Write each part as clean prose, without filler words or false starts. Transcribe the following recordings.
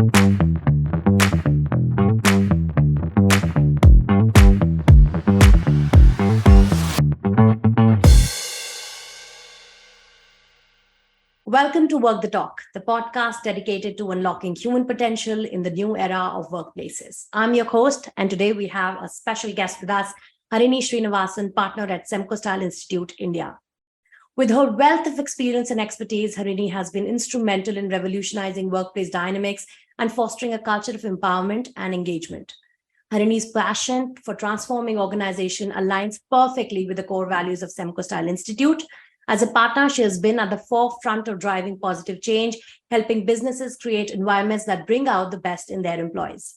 Welcome to Work the Talk, the podcast dedicated to unlocking human potential in the new era of workplaces. I'm your host, and today we have a special guest with us, Harini Sreenivasan, partner at Semcostyle Institute, India. With her wealth of experience and expertise, Harini has been instrumental in revolutionizing workplace dynamics and fostering a culture of empowerment and engagement. Harini's passion for transforming organization aligns perfectly with the core values of Semcostyle Institute. As a partner, she has been at the forefront of driving positive change, helping businesses create environments that bring out the best in their employees.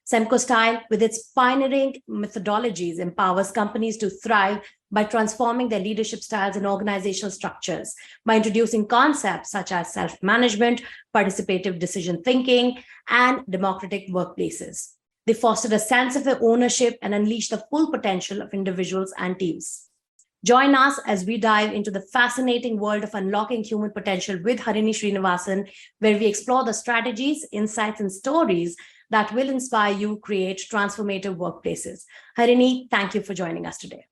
Semcostyle, with its pioneering methodologies, empowers companies to thrive by transforming their leadership styles and organizational structures, by introducing concepts such as self-management, participative decision thinking, and democratic workplaces. They foster a sense of ownership and unleash the full potential of individuals and teams. Join us as we dive into the fascinating world of unlocking human potential with Harini Sreenivasan, where we explore the strategies, insights, and stories that will inspire you to create transformative workplaces. Harini, thank you for joining us today.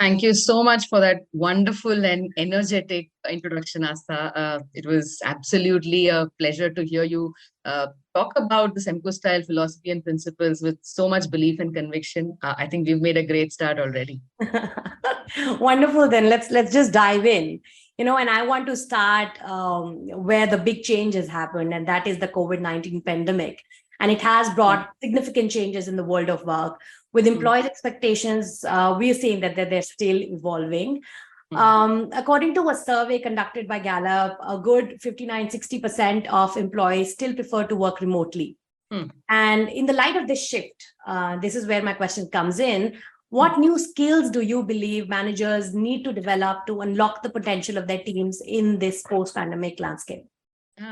Thank you so much for that wonderful and energetic introduction, Asta. It was absolutely a pleasure to hear you talk about the Semcostyle philosophy and principles with so much belief and conviction. I think we've made a great start already. Wonderful. Then let's just dive in. And I want to start where the big changes happened, and that is the COVID-19 pandemic. And it has brought significant changes in the world of work. With employees' expectations, we are seeing that they're still evolving. According to a survey conducted by Gallup, a good 59-60% of employees still prefer to work remotely. And in the light of this shift, this is where my question comes in. What new skills do you believe managers need to develop to unlock the potential of their teams in this post-pandemic landscape?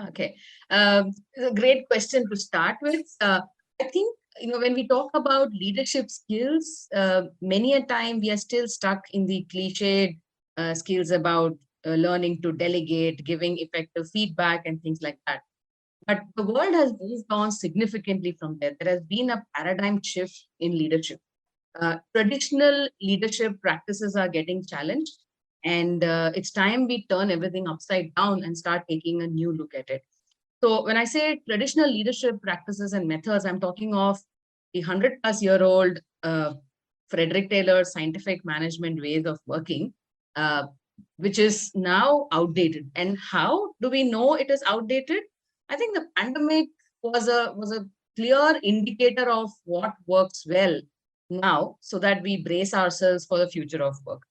Okay. It's a great question to start with. I think, when we talk about leadership skills, many a time we are still stuck in the cliched skills about learning to delegate, giving effective feedback and things like that. But the world has moved on significantly from there. There has been a paradigm shift in leadership. Traditional leadership practices are getting challenged, and it's time we turn everything upside down and start taking a new look at it. So when I say traditional leadership practices and methods, I'm talking of the 100-plus-year-old Frederick Taylor scientific management ways of working, which is now outdated. And how do we know it is outdated? I think the pandemic was a clear indicator of what works well now, so that we brace ourselves for the future of work.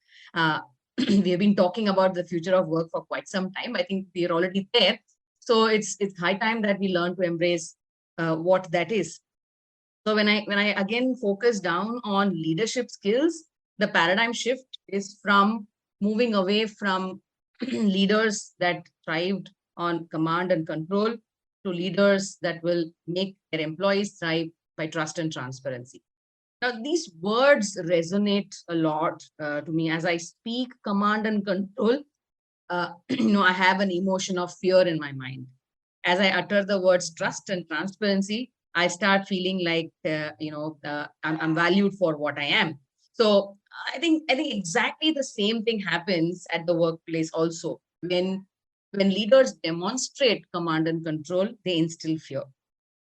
We have been talking about the future of work for quite some time. I think we're already there. So it's high time that we learn to embrace what that is. So when I again focus down on leadership skills, the paradigm shift is from moving away from leaders that thrived on command and control to leaders that will make their employees thrive by trust and transparency. Now, these words resonate a lot to me as I speak command and control. I have an emotion of fear in my mind. As I utter the words trust and transparency, I start feeling like, I'm valued for what I am. So I think exactly the same thing happens at the workplace also. When leaders demonstrate command and control, they instill fear.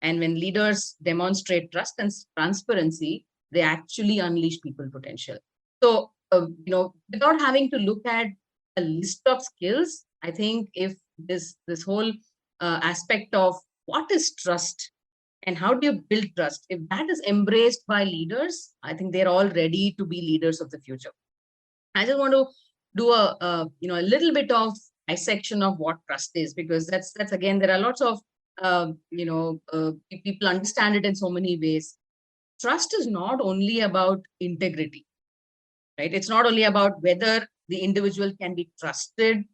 And when leaders demonstrate trust and transparency, they actually unleash people potential. So, without having to look at a list of skills, I think if this whole aspect of what is trust and how do you build trust, if that is embraced by leaders, I think they're all ready to be leaders of the future. I just want to do a little bit of dissection of what trust is, because that's again, there are lots of people understand it in so many ways. Trust is not only about integrity, right? It's not only about whether the individual can be trusted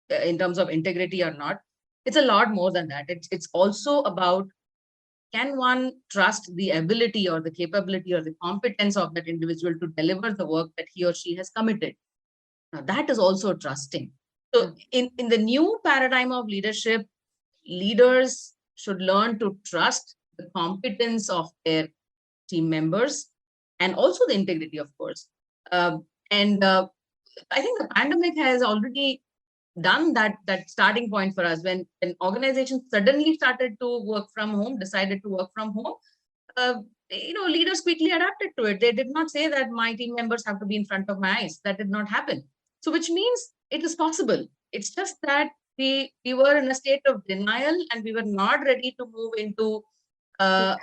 in terms of integrity or not. It's a lot more than that. It's also about, can one trust the ability or the capability or the competence of that individual to deliver the work that he or she has committed? Now, that is also trusting. So in the new paradigm of leadership, leaders should learn to trust the competence of their team members and also the integrity, of course. And I think the pandemic has already done that starting point for us when organizations suddenly started to work from home, decided to work from home. Uh, Leaders quickly adapted to it. They did not say that my team members have to be in front of my eyes. That did not happen. So, which means it is possible. It's just that we were in a state of denial and we were not ready to move into There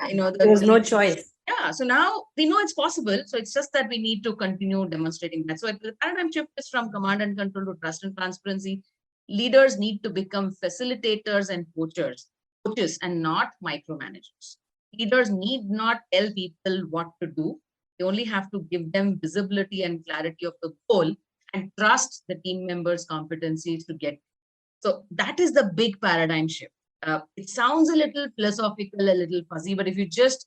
was no choice. yeah. So now we know it's possible. So it's just that we need to continue demonstrating that. So the paradigm shift is from command and control to trust and transparency. Leaders need to become facilitators and coaches and not micromanagers. Leaders need not tell people what to do. They only have to give them visibility and clarity of the goal and trust the team members' competencies to get. So that is the big paradigm shift. It sounds a little philosophical, a little fuzzy, but if you just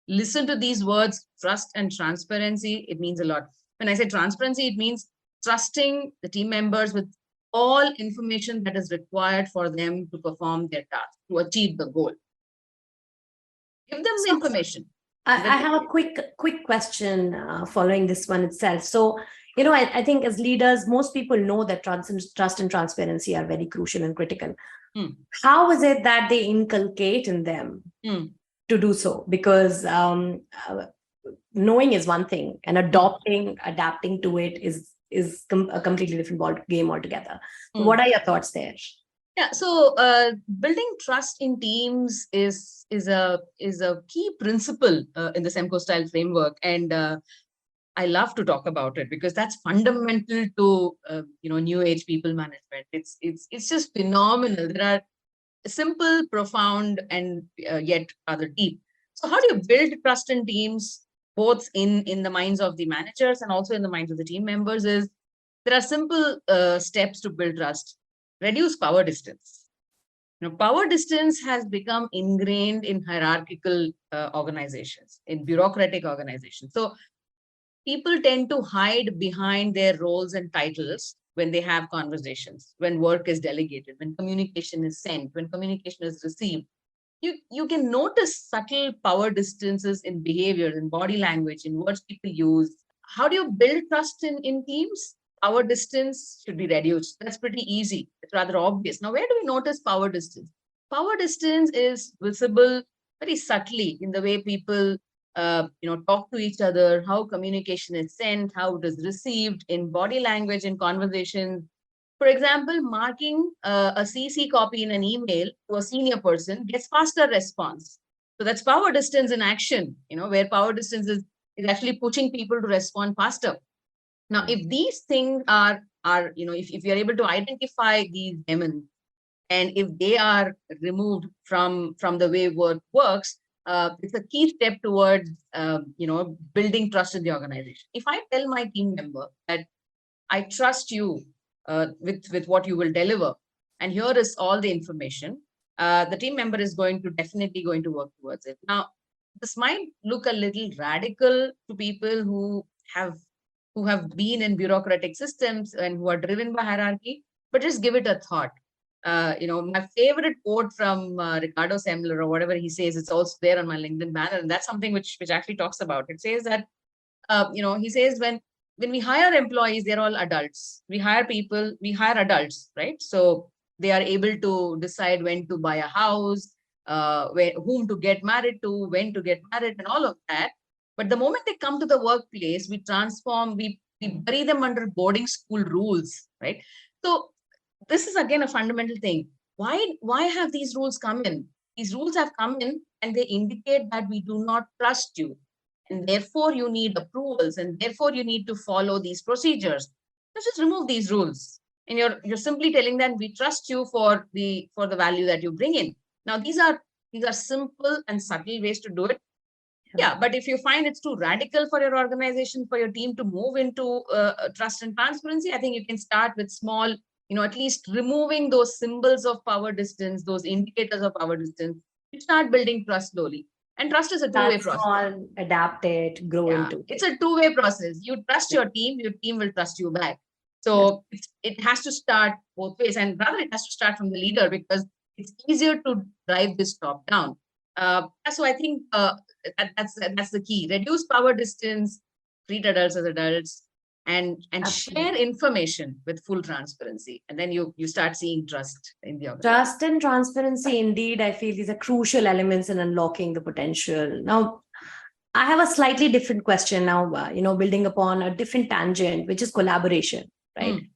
listen to these words, trust and transparency, it means a lot. When I say transparency, it means trusting the team members with all information that is required for them to perform their task, to achieve the goal. Give them the information. I have a quick question following this one itself. So, I think as leaders, most people know that trust and transparency are very crucial and critical. How is it that they inculcate in them to do so? Because knowing is one thing, and adapting to it is a completely different game altogether. What are your thoughts there? Yeah, so building trust in teams is a key principle in the Semcostyle framework, and I love to talk about it because that's fundamental to new age people management. It's just phenomenal. There are simple, profound, and yet rather deep. So how do you build trust in teams, both in the minds of the managers and also in the minds of the team members? There are simple steps to build trust. Reduce power distance. Power distance has become ingrained in hierarchical organizations, in bureaucratic organizations. So people tend to hide behind their roles and titles when they have conversations, when work is delegated, when communication is sent, when communication is received. You can notice subtle power distances in behaviors, in body language, in words people use. How do you build trust in teams? Power distance should be reduced. That's pretty easy. It's rather obvious. Now, where do we notice power distance? Power distance is visible very subtly in the way people talk to each other, how communication is sent, how it is received, in body language, in conversations. For example, marking a CC copy in an email to a senior person gets faster response. So that's power distance in action, where power distance is actually pushing people to respond faster. Now, if these things are if you're able to identify these demons, and if they are removed from the way work works, it's a key step towards building trust in the organization. If I tell my team member that I trust you with what you will deliver, and here is all the information, the team member is definitely going to work towards it. Now, this might look a little radical to people who have been in bureaucratic systems and who are driven by hierarchy, but just give it a thought. My favorite quote from Ricardo Semler, or whatever he says, it's also there on my LinkedIn banner, and that's something which actually talks about. It says that, he says when we hire employees, they're all adults. We hire adults, right? So they are able to decide when to buy a house, whom to get married to, when to get married, and all of that. But the moment they come to the workplace, we bury them under boarding school rules, right? So this is again a fundamental thing. Why have these rules come in? These rules have come in and they indicate that we do not trust you. And therefore you need approvals, and therefore you need to follow these procedures. Let's just remove these rules. And you're simply telling them we trust you for the value that you bring in. Now these are simple and subtle ways to do it. Yeah, but if you find it's too radical for your organization, for your team to move into trust and transparency, I think you can start with small, at least removing those symbols of power distance, those indicators of power distance. You start building trust slowly. And trust is a two-way process. Small, adapt it, grow into it. It's a two-way process. You trust your team will trust you back. So it has to start both ways. And rather, it has to start from the leader, because it's easier to drive this top down. So I think that's the key. Reduce power distance, treat adults as adults, and share Absolutely. information with full transparency. And then you start seeing trust in the organization. Trust and transparency, indeed, I feel these are crucial elements in unlocking the potential. Now, I have a slightly different question now, building upon a different tangent, which is collaboration, right? Mm.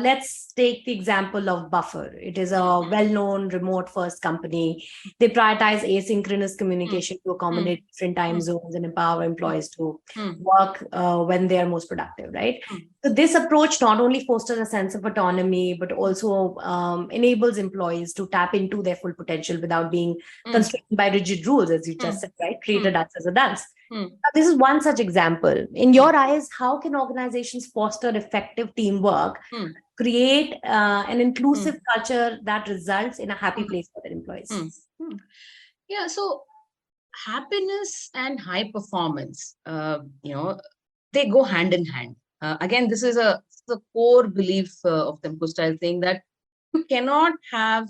Let's take the example of Buffer. It is a well-known remote-first company. They prioritize asynchronous communication to accommodate different time zones and empower employees to work when they are most productive, right? So this approach not only fosters a sense of autonomy, but also enables employees to tap into their full potential without being constrained by rigid rules, as you just said, right? Treat adults as adults. This is one such example. In your eyes, how can organizations foster effective teamwork, create an inclusive culture that results in a happy place for their employees? Yeah, so happiness and high performance, they go hand in hand. Again, this is the core belief of the Semcostyle thing, that you cannot have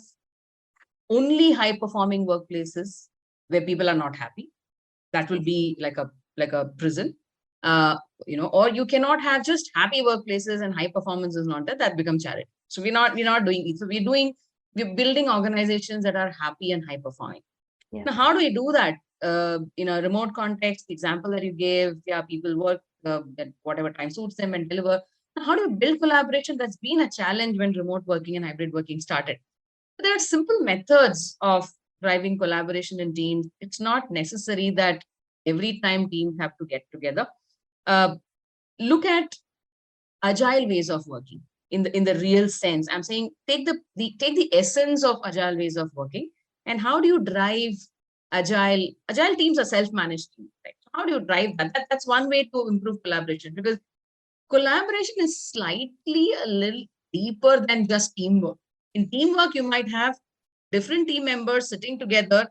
only high performing workplaces where people are not happy. That will be like a prison. Or you cannot have just happy workplaces and high performance is not there. That becomes charity. So we're not doing it. So we're building organizations that are happy and high performing. Yeah. Now, how do we do that? In a remote context, the example that you gave, people work at whatever time suits them and deliver. Now, how do you build collaboration? That's been a challenge when remote working and hybrid working started. But there are simple methods of driving collaboration in teams. It's not necessary that every time teams have to get together. Look at agile ways of working in the real sense. I'm saying take the essence of agile ways of working, and how do you drive agile teams are self-managed teams, right? How do you drive that's one way to improve collaboration, because collaboration is slightly a little deeper than just teamwork. In teamwork, you might have different team members sitting together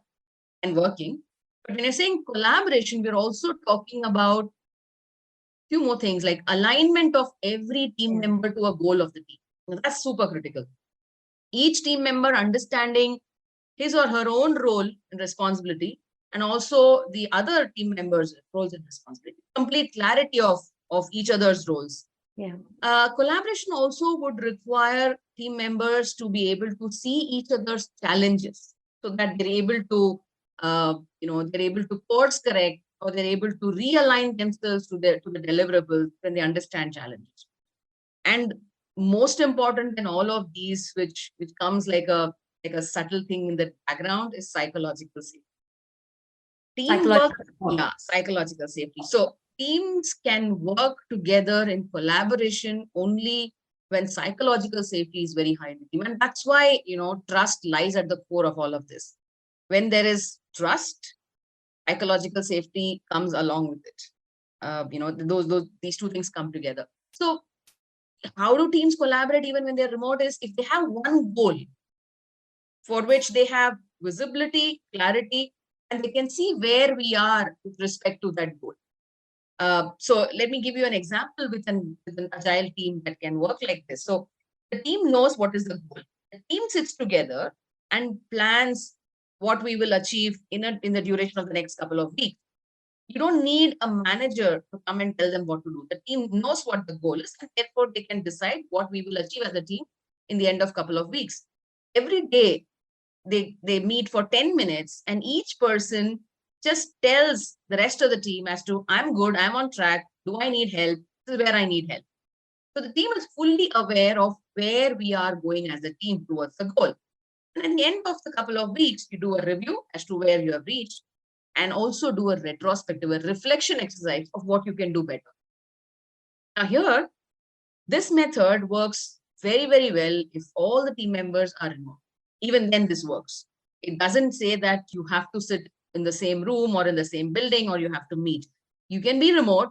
and working, but when you're saying collaboration, we're also talking about few more things, like alignment of every team member to a goal of the team. Now, that's super critical. Each team member understanding his or her own role and responsibility, and also the other team members' roles and responsibility. Complete clarity of each other's roles. Yeah. Collaboration also would require team members to be able to see each other's challenges, so that they're able to, they're able to course correct, or they're able to realign themselves to the deliverables when they understand challenges. And most important than all of these, which comes like a subtle thing in the background, is psychological safety. Teamwork, psychological safety. So teams can work together in collaboration only when psychological safety is very high in the team. And that's why, trust lies at the core of all of this. When there is trust, psychological safety comes along with it. These two things come together. So how do teams collaborate even when they're remote? Is if they have one goal for which they have visibility, clarity, and they can see where we are with respect to that goal. So let me give you an example with an agile team that can work like this. So the team knows what is the goal. The team sits together and plans what we will achieve in the duration of the next couple of weeks. You don't need a manager to come and tell them what to do. The team knows what the goal is, and therefore they can decide what we will achieve as a team in the end of a couple of weeks. Every day, they meet for 10 minutes, and each person just tells the rest of the team as to, I'm good, I'm on track, do I need help? This is where I need help. So the team is fully aware of where we are going as a team towards the goal. And at the end of the couple of weeks, you do a review as to where you have reached, and also do a retrospective, a reflection exercise of what you can do better. Now here, this method works very, very well if all the team members are remote. Even then this works. It doesn't say that you have to sit in the same room or in the same building, or you have to meet. You can be remote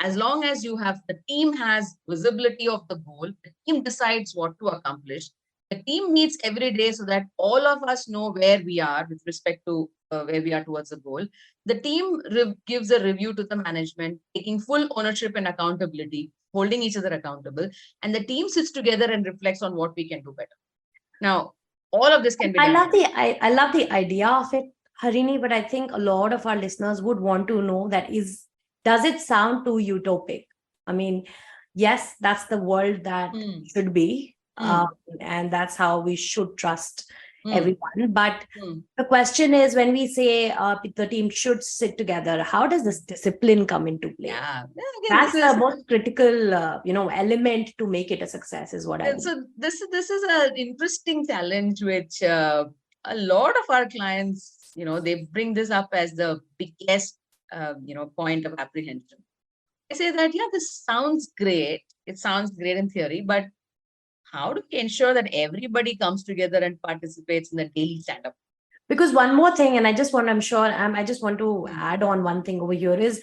as long as the team has visibility of the goal, the team decides what to accomplish. The team meets every day so that all of us know where we are with respect to where we are towards the goal. The team gives a review to the management, taking full ownership and accountability, holding each other accountable, and the team sits together and reflects on what we can do better. Now, all of this can be done. I love the idea of it, Harini, but I think a lot of our listeners would want to know does it sound too utopic? I mean, yes, that's the world that should be, and that's how we should trust everyone. But the question is, when we say the team should sit together, how does this discipline come into play? Yeah, again, that's the most critical, element to make it a success, is what I mean. So this is an interesting challenge, which a lot of our clients, they bring this up as the biggest, point of apprehension. They say that, yeah, this sounds great. It sounds great in theory, but how do we ensure that everybody comes together and participates in the daily stand-up? Because one more thing, and I just want to add on one thing over here is,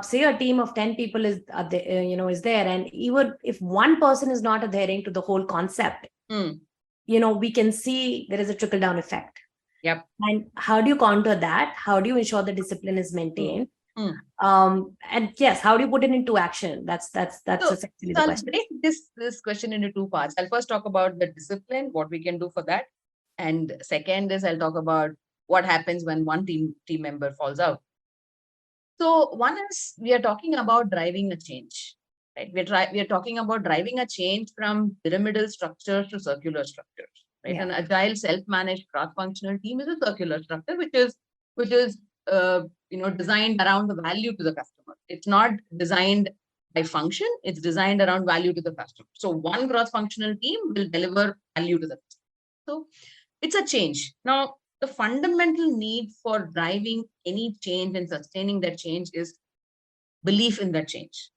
say a team of 10 people is there, and even if one person is not adhering to the whole concept, we can see there is a trickle down effect. Yep. And how do you counter that? How do you ensure the discipline is maintained? And yes, how do you put it into action? That's essentially the question. I'll break this question into two parts. I'll first talk about the discipline, what we can do for that. And second is I'll talk about what happens when one team member falls out. So one is, we are talking about driving a change, right? We are talking about driving a change from pyramidal structures to circular structures, right? Yeah. An agile, self-managed, cross-functional team is a circular structure, which is designed around the value to the customer. It's not designed by function; it's designed around value to the customer. So one cross-functional team will deliver value to the customer. So it's a change. Now, the fundamental need for driving any change and sustaining that change is belief in that change.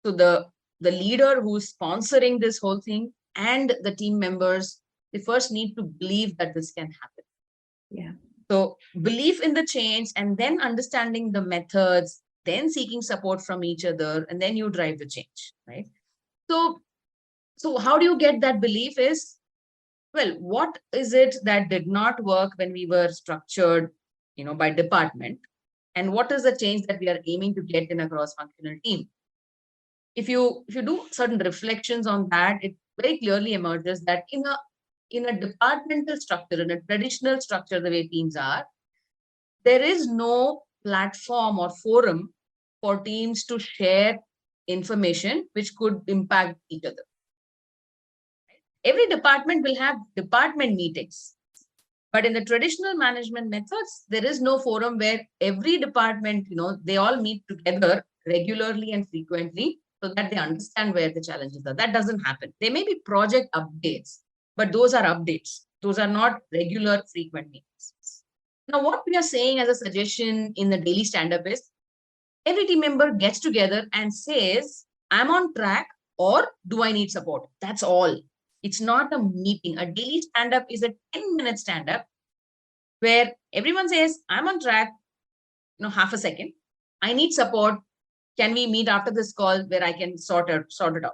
So the leader who's sponsoring this whole thing and the team members, they first need to believe that this can happen. Yeah. So belief in the change, and then understanding the methods, then seeking support from each other, and then you drive the change, right? So how do you get that belief is, well, what is it that did not work when we were structured, by department? And what is the change that we are aiming to get in a cross-functional team? If you do certain reflections on that, it very clearly emerges that in a departmental structure, in a traditional structure, the way teams are, there is no platform or forum for teams to share information which could impact each other. Every department will have department meetings. But in the traditional management methods, there is no forum where every department, they all meet together regularly and frequently so that they understand where the challenges are. That doesn't happen. There may be project updates, but those are updates. Those are not regular, frequent meetings. Now, what we are saying as a suggestion in the daily stand-up is, every team member gets together and says, I'm on track, or do I need support? That's all. It's not a meeting. A daily stand-up is a 10-minute stand-up where everyone says, I'm on track, half a second. I need support. Can we meet after this call where I can sort it out?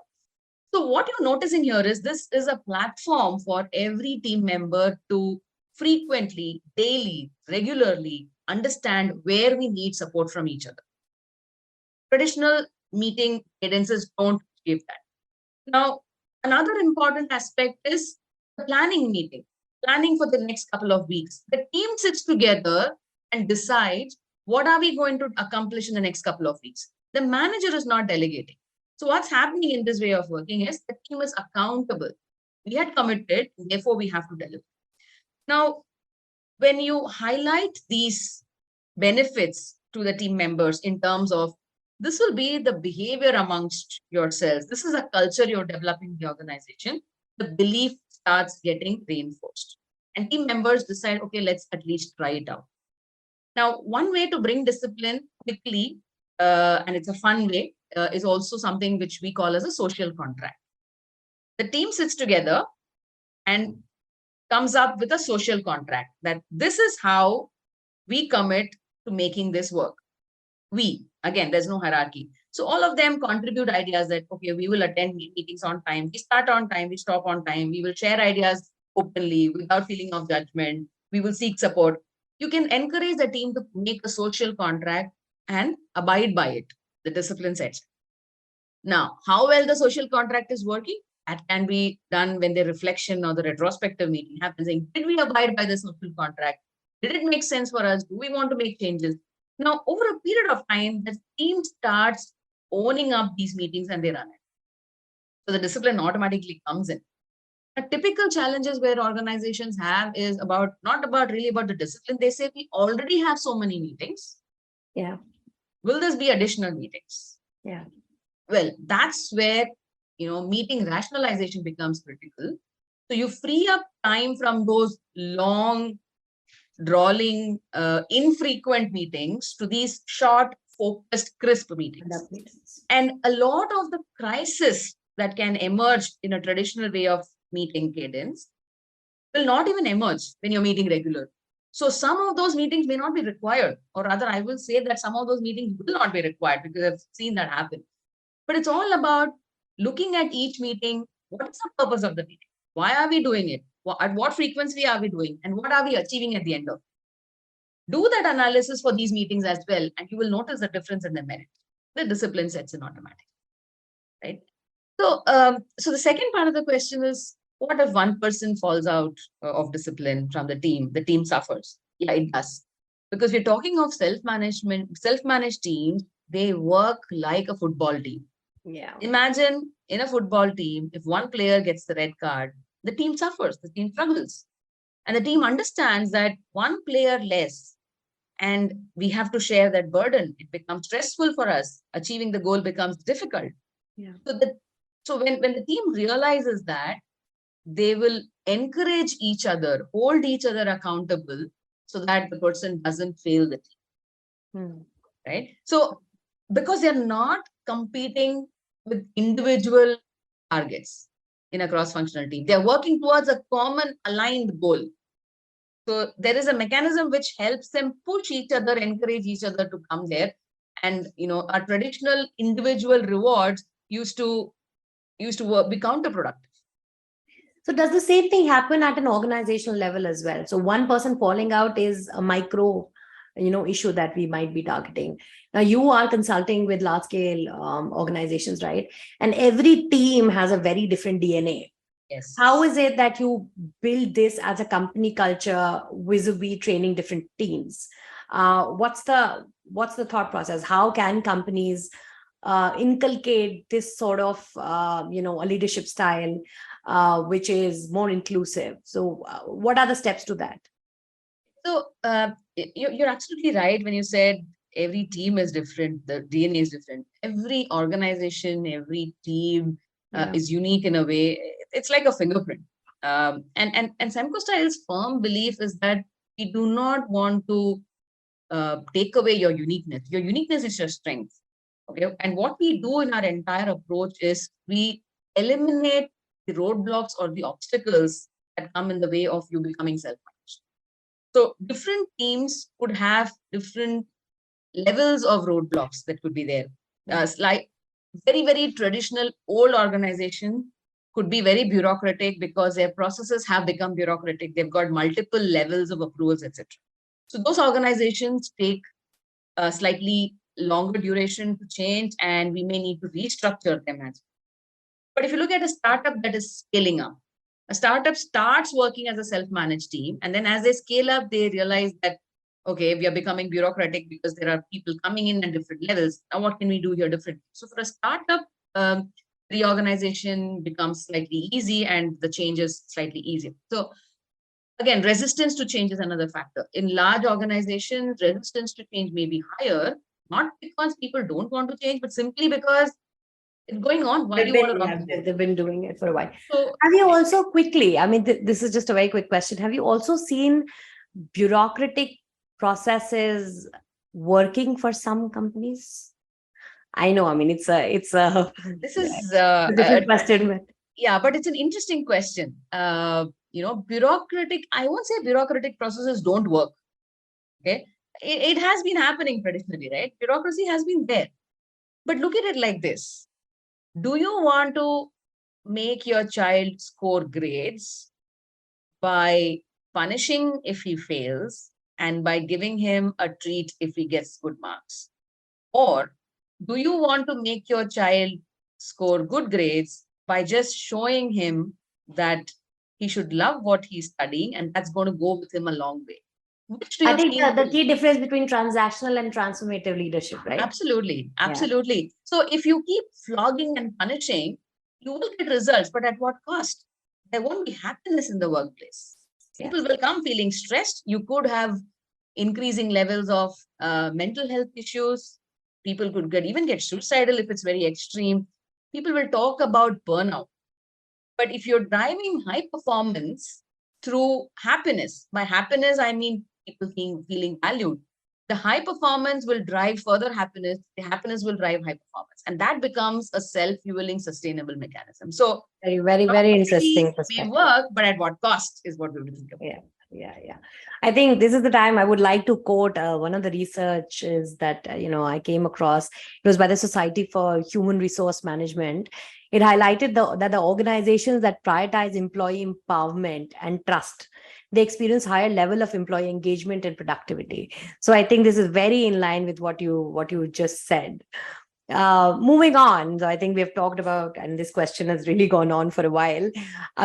So what you're noticing here is, this is a platform for every team member to frequently, daily, regularly understand where we need support from each other. Traditional meeting cadences don't give that. Now, another important aspect is the planning meeting, planning for the next couple of weeks. The team sits together and decides, what are we going to accomplish in the next couple of weeks? The manager is not delegating. So what's happening in this way of working is the team is accountable. We had committed, therefore we have to deliver. Now, when you highlight these benefits to the team members in terms of, this will be the behavior amongst yourselves, this is a culture you're developing in the organization, the belief starts getting reinforced. And team members decide, okay, let's at least try it out. Now, one way to bring discipline quickly, and it's a fun way, is also something which we call as a social contract. The team sits together and comes up with a social contract that this is how we commit to making this work. We, again, there's no hierarchy. So all of them contribute ideas that, okay, we will attend meetings on time. We start on time, we stop on time. We will share ideas openly without feeling of judgment. We will seek support. You can encourage the team to make a social contract and abide by it, the discipline sets. Now, how well the social contract is working? That can be done when the reflection or the retrospective meeting happens. Saying, did we abide by the social contract? Did it make sense for us? Do we want to make changes? Now, over a period of time, the team starts owning up these meetings and they run it. So the discipline automatically comes in. A typical challenges where organizations have is not about really about the discipline. They say we already have so many meetings. Yeah. Will this be additional meetings? Yeah. Well, that's where meeting rationalization becomes critical. So you free up time from those long, drawling, infrequent meetings to these short, focused, crisp meetings. And a lot of the crisis that can emerge in a traditional way of meeting cadence will not even emerge when you're meeting regular. So some of those meetings may not be required, or rather, I will say that some of those meetings will not be required because I've seen that happen. But it's all about looking at each meeting. What is the purpose of the meeting? Why are we doing it? At what frequency are we doing? And what are we achieving at the end of it? Do that analysis for these meetings as well, and you will notice the difference in the merit. The discipline sets in automatic, right? So the second part of the question is, what if one person falls out of discipline from the team? The team suffers. Yeah, it does. Because we're talking of self-managed teams, they work like a football team. Yeah. Imagine in a football team, if one player gets the red card, the team suffers, the team struggles. And the team understands that one player less, and we have to share that burden. It becomes stressful for us. Achieving the goal becomes difficult. Yeah. So when the team realizes that, they will encourage each other, hold each other accountable so that the person doesn't fail the team. Right? So because they're not competing with individual targets in a cross-functional team, they're working towards a common aligned goal. So there is a mechanism which helps them push each other, encourage each other to come there. And our traditional individual rewards used to be counterproductive. So does the same thing happen at an organizational level as well? So one person falling out is a micro, issue that we might be targeting. Now you are consulting with large scale organizations, right? And every team has a very different DNA. Yes. How is it that you build this as a company culture vis-a-vis training different teams? What's the thought process? How can companies inculcate this sort of a leadership style which is more inclusive? So what are the steps to that? So you're absolutely right when you said every team is different, the DNA is different. Every organization, every team is unique in a way. It's like a fingerprint. And Semcostyle's firm belief is that we do not want to take away your uniqueness. Your uniqueness is your strength. Okay. And what we do in our entire approach is we eliminate the roadblocks or the obstacles that come in the way of you becoming self-managed. So different teams could have different levels of roadblocks that could be there. Like very, very traditional old organization could be very bureaucratic because their processes have become bureaucratic. They've got multiple levels of approvals, etc. So those organizations take a slightly longer duration to change, and we may need to restructure them as well. But if you look at a startup that is scaling up, a startup starts working as a self-managed team, and then as they scale up, they realize that, okay, we are becoming bureaucratic because there are people coming in at different levels. Now, what can we do here differently? So for a startup, reorganization becomes slightly easy and the change is slightly easier. So again, resistance to change is another factor. In large organizations, resistance to change may be higher, not because people don't want to change, but simply because it's going on. Why do you want to come? They've been doing it for a while. So, have you also quickly, I mean, this is just a very quick question. Have you also seen bureaucratic processes working for some companies? I know, I mean, it's a this is a different question. But yeah, but it's an interesting question. Bureaucratic, I won't say bureaucratic processes don't work. Okay. It has been happening traditionally, right? Bureaucracy has been there. But look at it like this. Do you want to make your child score grades by punishing if he fails and by giving him a treat if he gets good marks? Or do you want to make your child score good grades by just showing him that he should love what he's studying, and that's going to go with him a long way. Which do I you think think? the key difference between transactional and transformative leadership, right? Absolutely. Yeah. Absolutely. So if you keep flogging and punishing, you will get results, but at what cost? There won't be happiness in the workplace. Yeah. People will come feeling stressed. You could have increasing levels of mental health issues. People could even get suicidal if it's very extreme. People will talk about burnout. But if you're driving high performance through happiness, by happiness, I mean people feeling valued, the high performance will drive further happiness. The happiness will drive high performance. And that becomes a self-fueling sustainable mechanism. So very, very, very interesting may perspective. work, but at what cost is what we will think about. Yeah. I think this is the time I would like to quote one of the researches that, I came across. It was by the Society for Human Resource Management. It highlighted that the organizations that prioritize employee empowerment and trust, they experience higher level of employee engagement and productivity. So I think this is very in line with what you just said. Moving on, so I think we've talked about, and this question has really gone on for a while.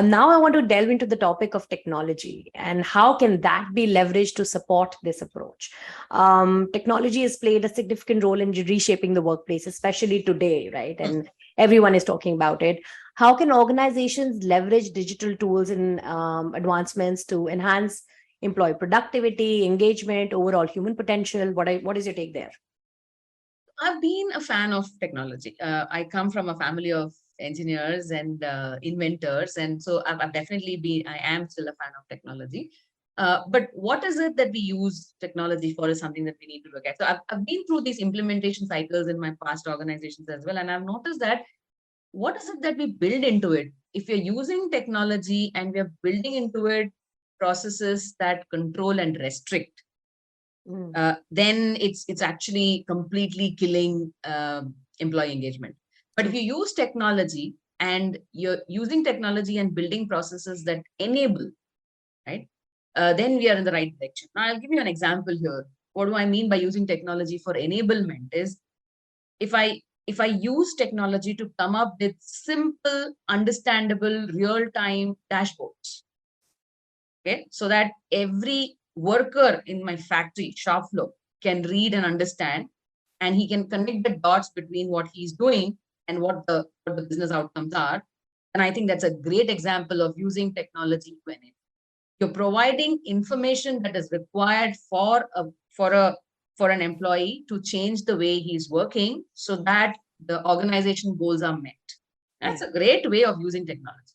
Now I want to delve into the topic of technology and how can that be leveraged to support this approach. Technology has played a significant role in reshaping the workplace, especially today, right? And everyone is talking about it. How can organizations leverage digital tools and advancements to enhance employee productivity, engagement, overall human potential? What is your take there? I've been a fan of technology. I come from a family of engineers and inventors. And so I've definitely been, I am still a fan of technology. But what is it that we use technology for is something that we need to look at. So I've been through these implementation cycles in my past organizations as well. And I've noticed that what is it that we build into it? If we're using technology and we're building into it processes that control and restrict, then it's actually completely killing employee engagement. But if you use technology and you're using technology and building processes that enable, right, then we are in the right direction. Now, I'll give you an example here. What do I mean by using technology for enablement is if I use technology to come up with simple, understandable, real-time dashboards, okay, so that every worker in my factory shop floor can read and understand, and he can connect the dots between what he's doing and what the business outcomes are. And I think that's a great example of using technology to enable. You're providing information that is required for an employee to change the way he's working so that the organization goals are met. That's a great way of using technology.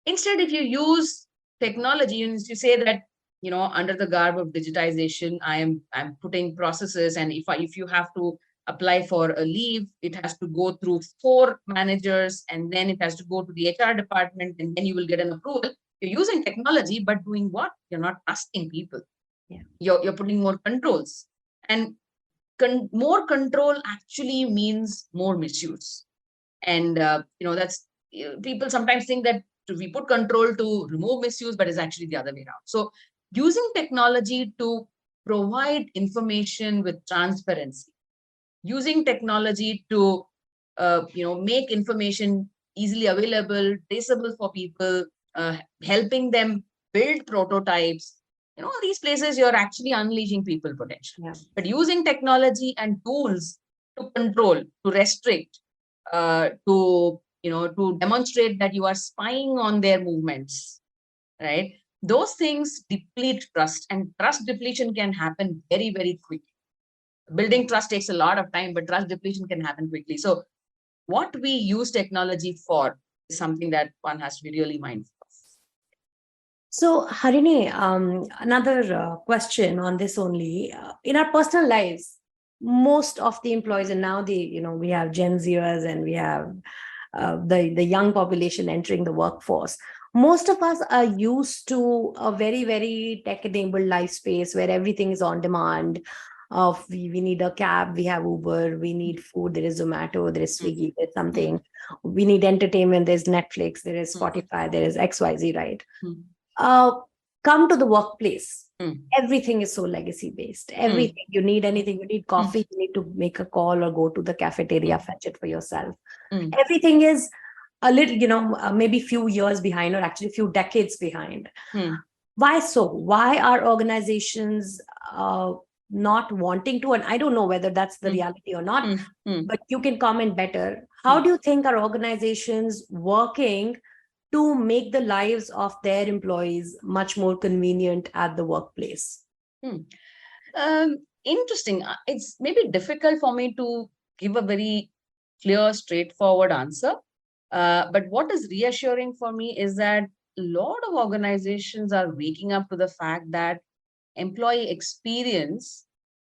Instead, if you use technology, you say that, under the garb of digitization, I'm putting processes, and if you have to apply for a leave, it has to go through 4 managers, and then it has to go to the HR department, and then you will get an approval. You're using technology, but doing what? You're not trusting people. Yeah. You're putting more controls, and more control actually means more misuse. And that's people sometimes think that we put control to remove misuse, but it's actually the other way around. So using technology to provide information with transparency, using technology to make information easily available, traceable for people, helping them build prototypes. These places you're actually unleashing people potential. Yeah. But using technology and tools to control, to restrict, to demonstrate that you are spying on their movements, right? Those things deplete trust, and trust depletion can happen very, very quickly. Building trust takes a lot of time, but trust depletion can happen quickly. So what we use technology for is something that one has to be really mindful of. So, Harini, another question on this only. In our personal lives, most of the employees, and now we have Gen Zers and we have the young population entering the workforce. Most of us are used to a very, very tech-enabled life space where everything is on demand. We need a cab, we have Uber, we need food, there is Zomato, there is Swiggy, there's something. We need entertainment, there's Netflix, there is Spotify, there is XYZ, right? Come to the workplace. Everything is so legacy based. Everything you need, anything you need coffee, you need to make a call or go to the cafeteria, fetch it for yourself. Everything is a little, maybe few years behind, or actually a few decades behind. Why so? Why are organizations not wanting to? And I don't know whether that's the reality or not, but you can comment better. How do you think are organizations working to make the lives of their employees much more convenient at the workplace? Interesting. It's maybe difficult for me to give a very clear, straightforward answer. But what is reassuring for me is that a lot of organizations are waking up to the fact that employee experience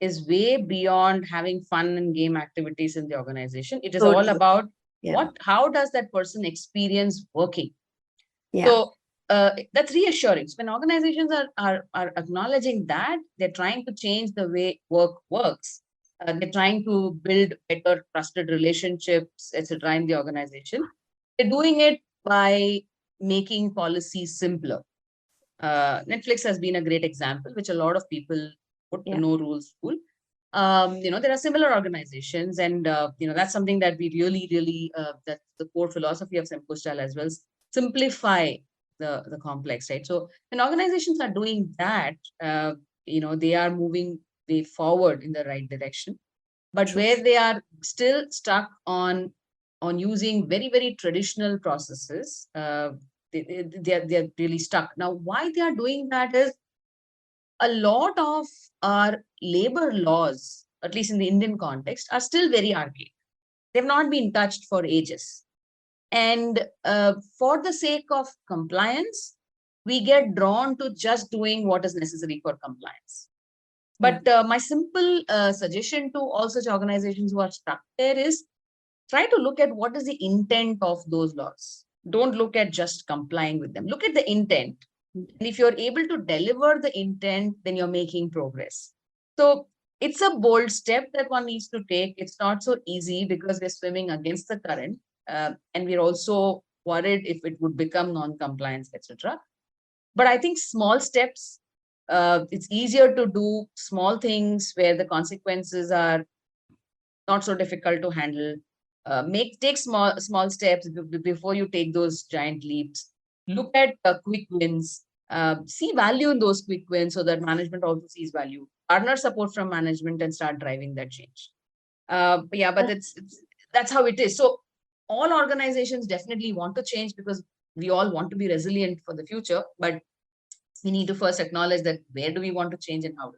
is way beyond having fun and game activities in the organization. It is all about how does that person experience working? So that's reassuring. So when organizations are acknowledging that, they're trying to change the way work works. They're trying to build better trusted relationships, etc. in the organization. They're doing it by making policies simpler. Netflix has been a great example, which a lot of people put the no rules rule. There are similar organizations, and that's something that we really that's the core philosophy of Semcostyle as well. Simplify the complex, right? So when organizations are doing that, they are moving way forward in the right direction. But where they are still stuck on using very traditional processes, they're really stuck. Now, why they are doing that is a lot of our labor laws, at least in the Indian context, are still very archaic. They've not been touched for ages. And for the sake of compliance, we get drawn to just doing what is necessary for compliance. But my simple suggestion to all such organizations who are stuck there is try to look at what is the intent of those laws. Don't look at just complying with them. Look at the intent. And if you're able to deliver the intent, then you're making progress. So it's a bold step that one needs to take. It's not so easy because we're swimming against the current. And we're also worried if it would become non-compliance, etc. But I think small steps, it's easier to do small things where the consequences are not so difficult to handle. Take small steps before you take those giant leaps. Look at quick wins. See value in those quick wins so that management also sees value. Garner support from management and start driving that change. But that's how it is. So all organizations definitely want to change because we all want to be resilient for the future. But we need to first acknowledge that where do we want to change and how do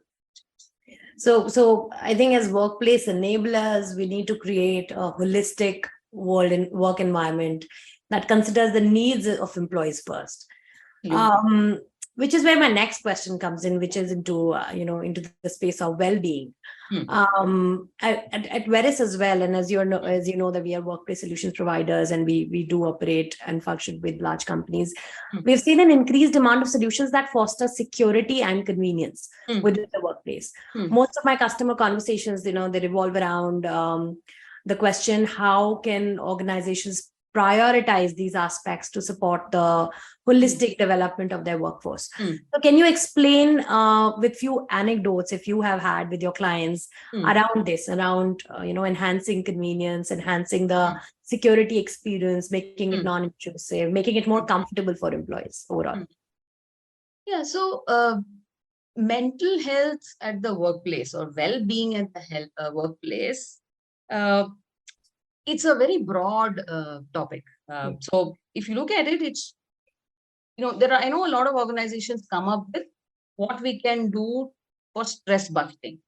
we. So I think as workplace enablers, we need to create a holistic work environment that considers the needs of employees first. Which is where my next question comes in, which is into the space of well-being. At Veris as well, and as you know that we are workplace solutions providers and we do operate and function with large companies. We've seen an increased demand of solutions that foster security and convenience within the workplace. Most of my customer conversations, they revolve around the question: how can organizations prioritize these aspects to support the holistic development of their workforce? So can you explain with few anecdotes, if you have had with your clients around this, around enhancing convenience, enhancing the security experience, making it non-intrusive, making it more comfortable for employees overall? Yeah, so mental health at the workplace or well-being at the workplace, it's a very broad topic. So if you look at it, it's, I know a lot of organizations come up with what we can do for stress busting,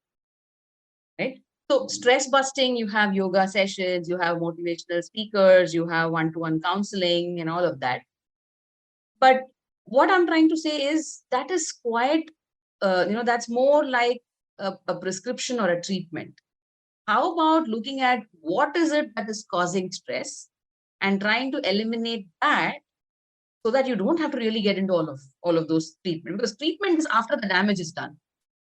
right? So stress busting, you have yoga sessions, you have motivational speakers, you have one-to-one counseling and all of that. But what I'm trying to say is that is quite, that's more like a prescription or a treatment. How about looking at what is it that is causing stress and trying to eliminate that so that you don't have to really get into all of those treatment, because treatment is after the damage is done.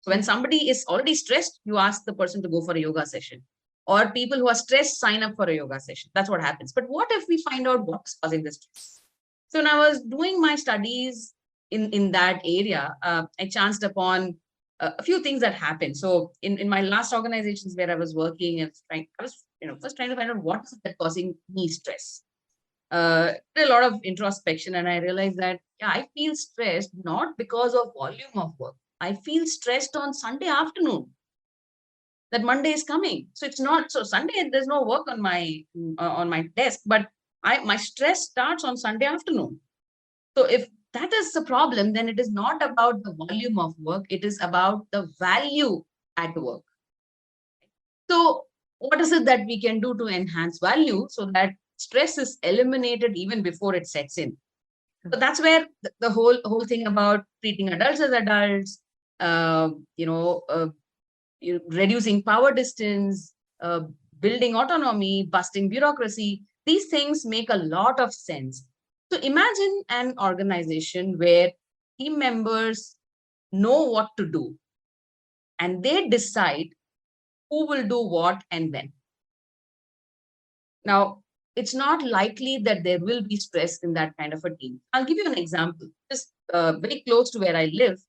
So when somebody is already stressed, you ask the person to go for a yoga session, or people who are stressed sign up for a yoga session. That's what happens. But what if we find out what's causing the stress? So when I was doing my studies in that area, I chanced upon a few things that happened. So in my last organizations where I was working, I was first trying to find out what is that causing me stress. did a lot of introspection, and I realized that I feel stressed not because of volume of work. I feel stressed on Sunday afternoon that Monday is coming. So it's not so Sunday. There's no work on my desk, but my stress starts on Sunday afternoon. So if that is the problem, then it is not about the volume of work. It is about the value at work. So what is it that we can do to enhance value so that stress is eliminated even before it sets in? So that's where the whole thing about treating adults as adults, uh, you know, uh, reducing power distance, building autonomy, busting bureaucracy, these things make a lot of sense. So imagine an organization where team members know what to do and they decide who will do what and when. Now, it's not likely that there will be stress in that kind of a team. I'll give you an example. Just very close to where I live,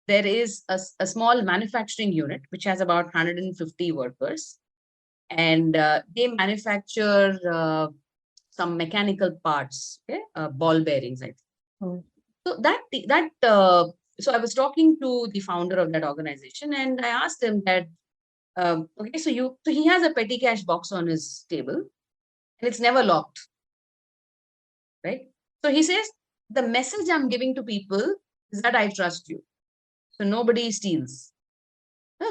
there is a small manufacturing unit which has about 150 workers, and they manufacture some mechanical parts, okay? Ball bearings, I think. Mm. So so I was talking to the founder of that organization, and I asked him that, okay, so he has a petty cash box on his table, and it's never locked, right? So he says, the message I'm giving to people is that I trust you. So nobody steals.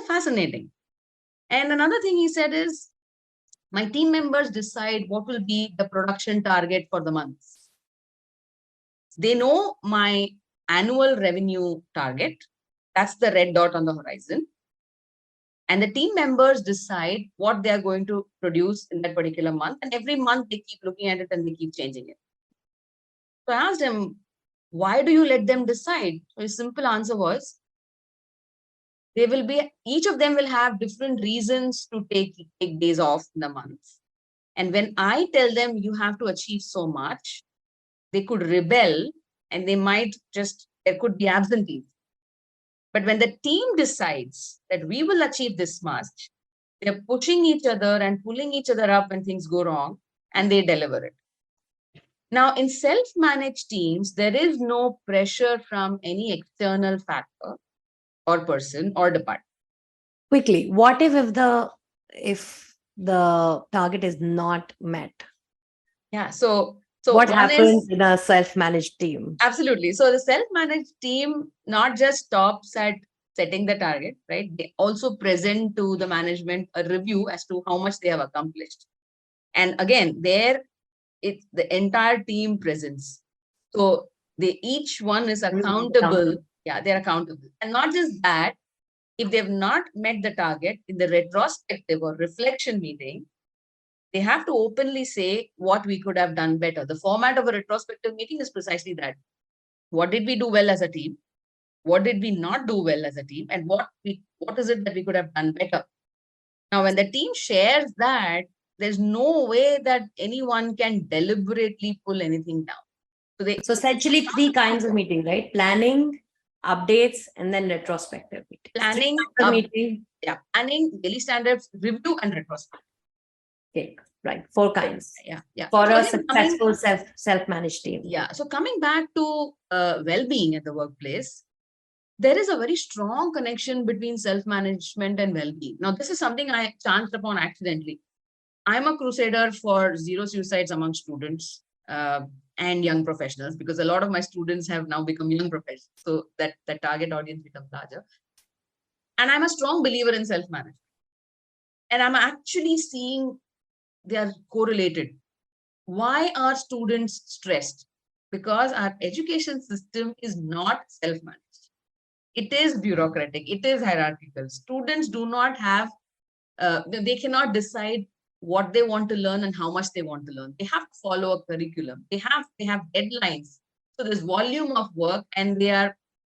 Fascinating. And another thing he said is, my team members decide what will be the production target for the month. They know my annual revenue target. That's the red dot on the horizon. And the team members decide what they are going to produce in that particular month. And every month they keep looking at it and they keep changing it. So I asked him, why do you let them decide? So his simple answer was, each of them will have different reasons to take days off in the month. And when I tell them you have to achieve so much, they could rebel and there could be absentees. But when the team decides that we will achieve this much, they're pushing each other and pulling each other up when things go wrong, and they deliver it. Now, in self-managed teams, there is no pressure from any external factor or person or department. Quickly, what if the target is not met? Yeah. So What one happens is in a self-managed team? absolutely. So the self-managed team not just stops at setting the target, right? They also present to the management a review as to how much they have accomplished. And again, it's the entire team presence. So each one is accountable. Yeah, they're accountable. And not just that, if they've not met the target in the retrospective or reflection meeting, they have to openly say what we could have done better. The format of a retrospective meeting is precisely that. What did we do well as a team? What did we not do well as a team? And what is it that we could have done better? Now, when the team shares that, there's no way that anyone can deliberately pull anything down. So essentially three kinds of meeting, right? Planning, updates, and then retrospective meetings. Meeting. Yeah, planning, daily standards, review, and retrospective. Okay, right. 4 kinds. Yeah. For a successful self-managed team. Yeah. So coming back to well-being at the workplace, there is a very strong connection between self-management and well-being. Now, this is something I chanced upon accidentally. I'm a crusader for zero suicides among students and young professionals, because a lot of my students have now become young professionals. So that the target audience becomes larger. And I'm a strong believer in self-management. And I'm actually seeing they are correlated. Why are students stressed? Because our education system is not self-managed. It is bureaucratic. It is hierarchical. Students do not have, they cannot decide what they want to learn and how much they want to learn. They have to follow a curriculum. They have deadlines. So there's volume of work, and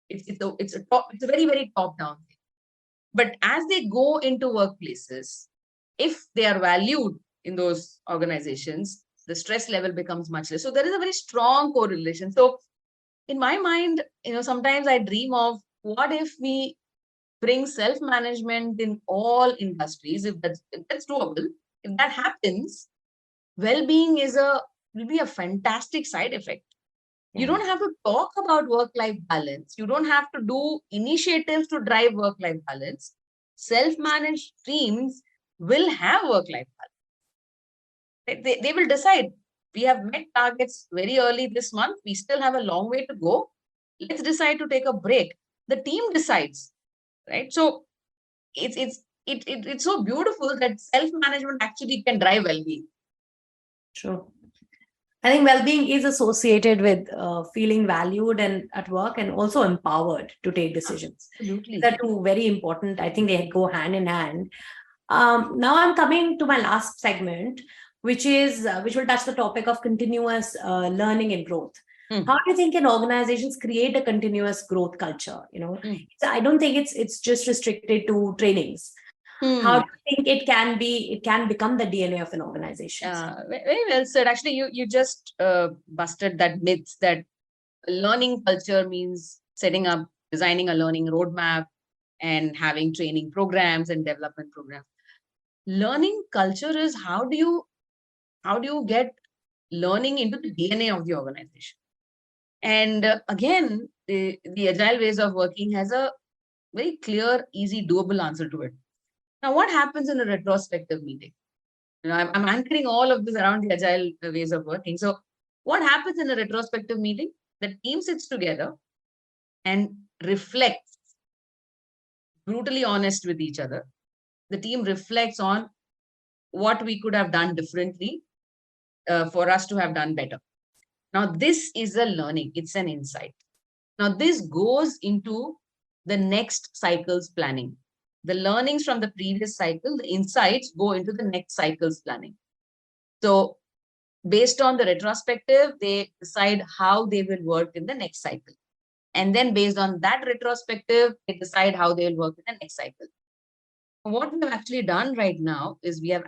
it's a very, very top-down thing. But as they go into workplaces, if they are valued in those organizations, the stress level becomes much less. So there is a very strong correlation. So in my mind, sometimes I dream of, what if we bring self-management in all industries? If that's doable, if that happens, well-being is a will be a fantastic side effect. You Yeah. don't have to talk about work-life balance. You don't have to do initiatives to drive work-life balance. Self-managed teams will have work-life balance. They will decide, we have met targets very early this month. We still have a long way to go. Let's decide to take a break. The team decides, right? So it's so beautiful that self-management actually can drive well-being. True. I think well-being is associated with feeling valued and at work, and also empowered to take decisions. Absolutely. They're two very important. I think they go hand in hand. Now I'm coming to my last segment, which will touch the topic of continuous learning and growth. How do you think can organizations create a continuous growth culture? So I don't think it's just restricted to trainings. How do you think it can become the DNA of an organization? Very well said. Actually, you just busted that myth that learning culture means designing a learning roadmap and having training programs and development programs. Learning culture is how do you get learning into the DNA of the organization? And again, the agile ways of working has a very clear, easy, doable answer to it. Now, what happens in a retrospective meeting? I'm anchoring all of this around the agile ways of working. So what happens in a retrospective meeting? The team sits together and reflects, brutally honest with each other. The team reflects on what we could have done differently for us to have done better. Now, this is a learning. It's an insight. Now, this goes into the next cycle's planning. The learnings from the previous cycle, the insights go into the next cycle's planning. So based on the retrospective, they decide how they will work in the next cycle. And then based on that retrospective, they decide how they will work in the next cycle. What we have actually done right now is we have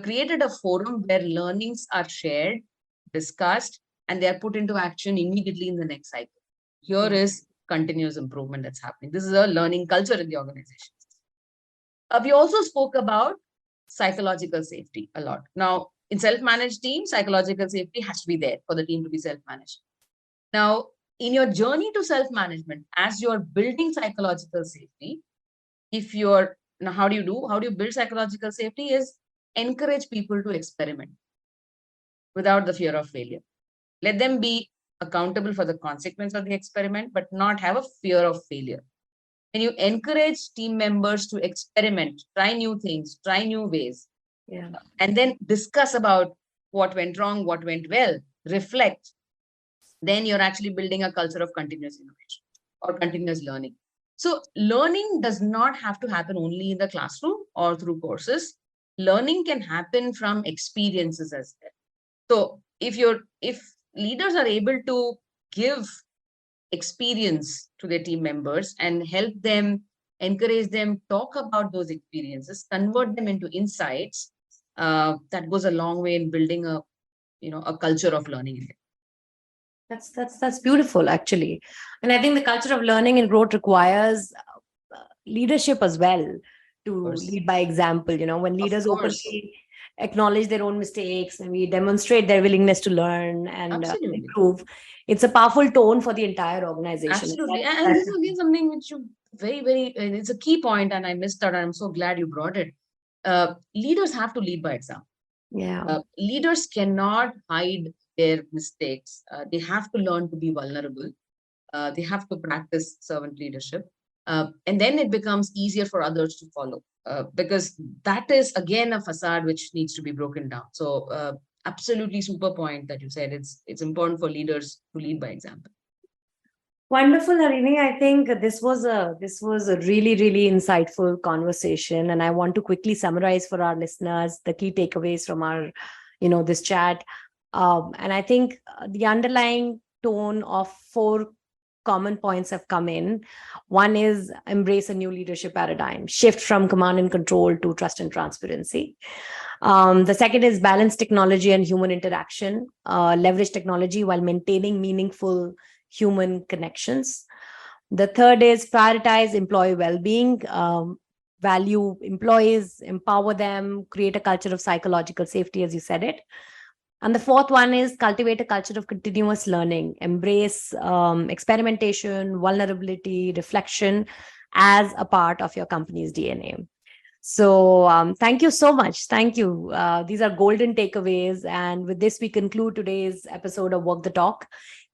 created a forum where learnings are shared, discussed, and they are put into action immediately in the next cycle. Here is continuous improvement that's happening. This is a learning culture in the organization. We also spoke about psychological safety a lot. Now, in self-managed teams, psychological safety has to be there for the team to be self-managed. Now, in your journey to self-management, as you're building psychological safety, how do you build psychological safety is encourage people to experiment without the fear of failure. Let them be accountable for the consequence of the experiment, but not have a fear of failure. When you encourage team members to experiment, try new things, try new ways, and then discuss about what went wrong, what went well, reflect, then you're actually building a culture of continuous innovation or continuous learning. So learning does not have to happen only in the classroom or through courses. Learning can happen from experiences as well. So if leaders are able to give experience to their team members and help them, encourage them, talk about those experiences, convert them into insights, that goes a long way in building a culture of learning. That's beautiful, actually. And I think the culture of learning and growth requires leadership as well to lead by example. When leaders openly acknowledge their own mistakes and we demonstrate their willingness to learn and improve, it's a powerful tone for the entire organization. Absolutely. And this is again something which you it's a key point, and I missed that. And I'm so glad you brought it. Leaders have to lead by example. Leaders cannot hide their mistakes. They have to learn to be vulnerable. They have to practice servant leadership. And then it becomes easier for others to follow, because that is, again, a facade which needs to be broken down. So absolutely super point that you said. It's important for leaders to lead by example. Wonderful, Harini. I think this was a really, really insightful conversation. And I want to quickly summarize for our listeners the key takeaways from our, this chat. And I think the underlying tone of 4 common points have come in. One is embrace a new leadership paradigm, shift from command and control to trust and transparency. The second is balance technology and human interaction, leverage technology while maintaining meaningful human connections. The third is prioritize employee well-being, value employees, empower them, create a culture of psychological safety, as you said it. And the fourth one is cultivate a culture of continuous learning, embrace experimentation, vulnerability, reflection as a part of your company's DNA. So thank you so much. Thank you. These are golden takeaways. And with this, we conclude today's episode of Walk the Talk.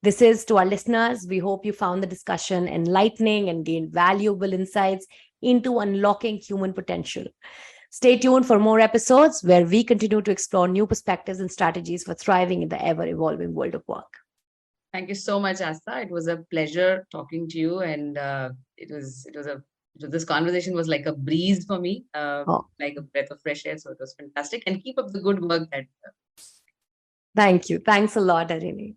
This is to our listeners. We hope you found the discussion enlightening and gained valuable insights into unlocking human potential. Stay tuned for more episodes where we continue to explore new perspectives and strategies for thriving in the ever evolving world of work. Thank you so much, Asta. It was a pleasure talking to you, and this conversation was like a breeze for me, like a breath of fresh air. So it was fantastic. And keep up the good work. Thank you. Thanks a lot, Harini.